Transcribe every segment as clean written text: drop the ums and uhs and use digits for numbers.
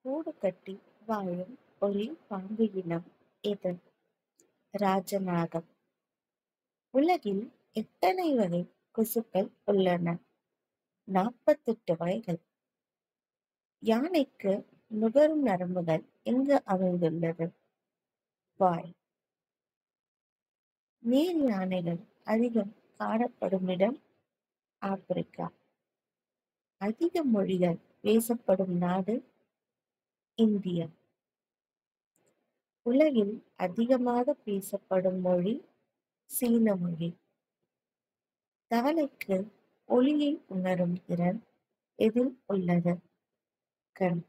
கூடு கட்டி வாழும் ஒரே பாம்பு இனம் எது? ராஜநாகம். உலகில் எத்தனை வகை கொசுக்கள் உள்ளன? 48 வகைகள். யானைக்கு நுகரும் நரம்புகள் எங்கு அமைந்துள்ளது? வாய். நீர் யானைகள் அதிகம் காணப்படும் இடம் ஆப்பிரிக்கா. அதிக மொழிகள் பேசப்படும் நாடு இந்தியா. உலகில் அதிகமாக பேசப்படும் மொழி சீன மொழி. தவளைக்கு ஒளியை உணரும் திறன் எதில் உள்ளது? கண்.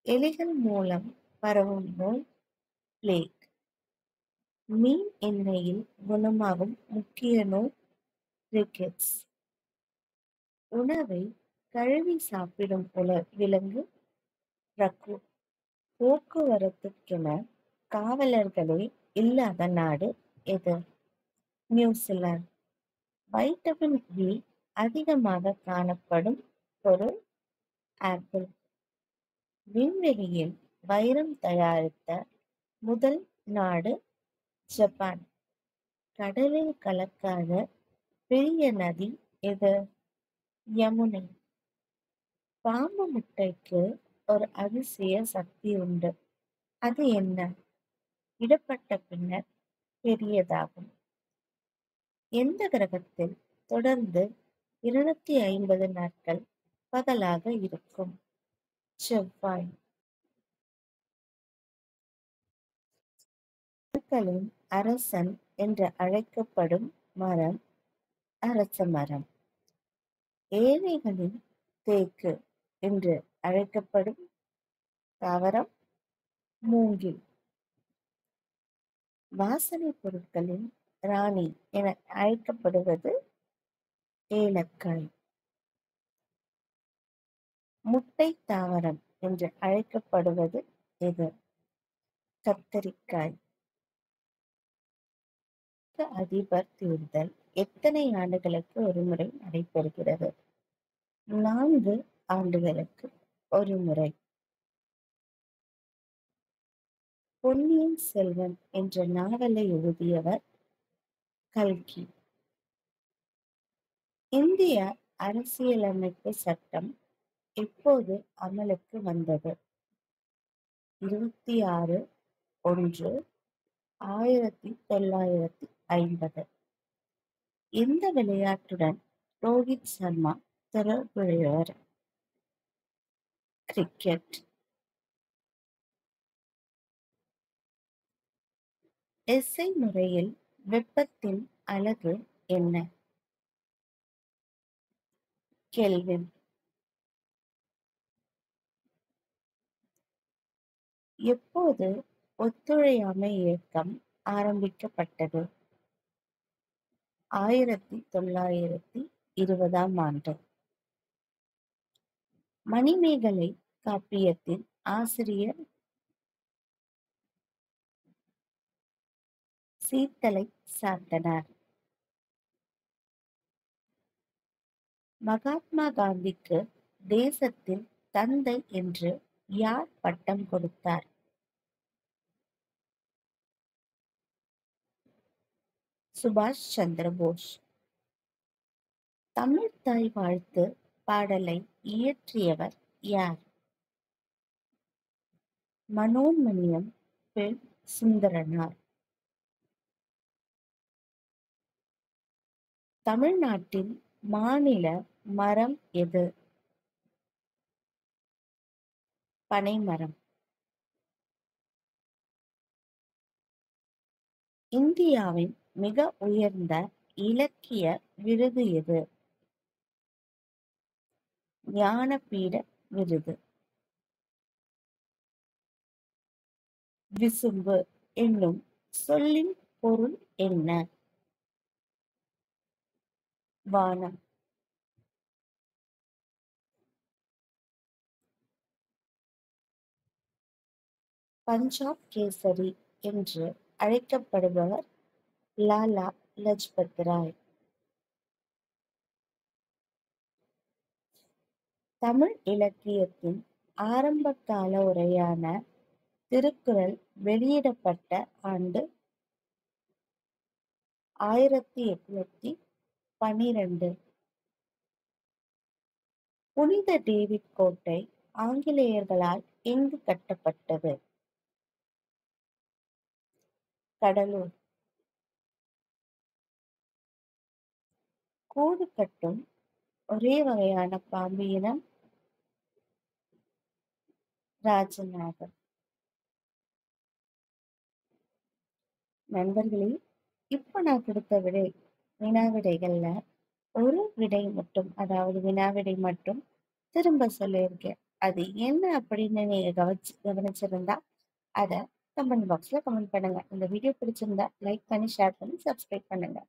எலிகள் மூலம் பரவும் நோய் பிளேக். மீன் எண்ணெயில் குணமாகும் முக்கிய நோய் ரிக்கெட்ஸ். உணவை கழுவி சாப்பிடும் விலங்கு ரக்கூன். போக்குவரத்துக்கென காவலர்களே இல்லாத நாடு எது? நியூசிலாந்து. வைட்டமின் பி அதிகமாக காணப்படும் பொருள் ஆப்பிள். விண்வெளியில் வைரம் தயாரித்த முதல் நாடு ஜப்பான். கடலில் கலக்காத பெரிய நதி எது? யமுனை. பாம்பு முட்டைக்கு ஒரு அதிசய சக்தி உண்டு. அது என்ன? இடப்பட்ட பின்னர் பெரியதாகும். எந்த கிரகத்தில் தொடர்ந்து 250 நாட்கள் பகலாக இருக்கும்? செவ்வாய். மரங்களின் அரசன் என்று அழைக்கப்படும் மரம் அரச மரம். ஏழைகளின் தேக்கு என்று அழைக்கப்படும் தாவரம் மூங்கில். வாசனை பொருட்களின் ராணி என அழைக்கப்படுவது ஏலக்காய். முட்டை தாவரம் என்று அழைக்கப்படுவது எது? கத்தரிக்காய். அதிபர் தேர்தல் எத்தனை ஆண்டுகளுக்கு ஒருமுறை நடைபெறுகிறது? 4 ஆண்டுகளுக்கு ஒருமுறை. பொன்னியின் செல்வன் என்ற நாவலை எழுதியவர் கல்கி. இந்திய அரசியலமைப்பு சட்டம் எப்போது அமலுக்கு வந்தது? 26/1/1950. எந்த விளையாட்டுடன் ரோஹித் சர்மா தொடர்புடையவர்? கிரிக்கெட். எஸ்ஐ முறையில் வெப்பத்தின் அலகு என்ன? கெல்வின். எப்போது ஒத்துழையாமை இயக்கம் ஆரம்பிக்கப்பட்டது? 1920ஆம் ஆண்டு. மணிமேகலை காப்பியத்தின் ஆசிரியர் சீத்தலை சாத்தனார். மகாத்மா காந்திக்கு தேசத்தின் தந்தை என்று யார் பட்டம் கொடுத்தார்? சுபாஷ் சந்திர போஸ். தமிழ் தாய் வாழ்த்து பாடலை இயற்றியவர் யார்? மனோன்மணியம் பெண் சுந்தரனார். தமிழ்நாட்டின் மாநில மரம் எது? பனைமரம். இந்தியாவின் மிக உயர்ந்த இலக்கிய விருது எது? ஞானபீட விருது. விசும்பு என்னும் சொல்லின் பொருள் என்ன? வானம். பஞ்சாப் கேசரி என்று அழைக்கப்படுபவர் லாலா லஜ்பத் ராய். தமிழ் இலக்கியத்தின் ஆரம்பகால உரையான திருக்குறள் வெளியிடப்பட்ட ஆண்டு 1812. புனித டேவிட் கோட்டை ஆங்கிலேயர்களால் எங்கு கட்டப்பட்டது? கடலூர். கூடு கட்டும் ஒரே வகையான பாம்பு இனம் ராஜநாகம். நண்பர்களே, இப்ப நான் கொடுத்த வினாவிடைகள்ல ஒரு விடை மட்டும், அதாவது வினாவிடை மட்டும் திரும்ப சொல்லியிருக்கேன். அது என்ன அப்படின்னு நீங்க கவனிச்சிருந்தா அத கமெண்ட் பாக்ஸ்ல கமெண்ட் பண்ணுங்க. இந்த வீடியோ பிடிச்சிருந்தா லைக் பண்ணி, ஷேர் பண்ணி, சப்ஸ்கிரைப் பண்ணுங்க.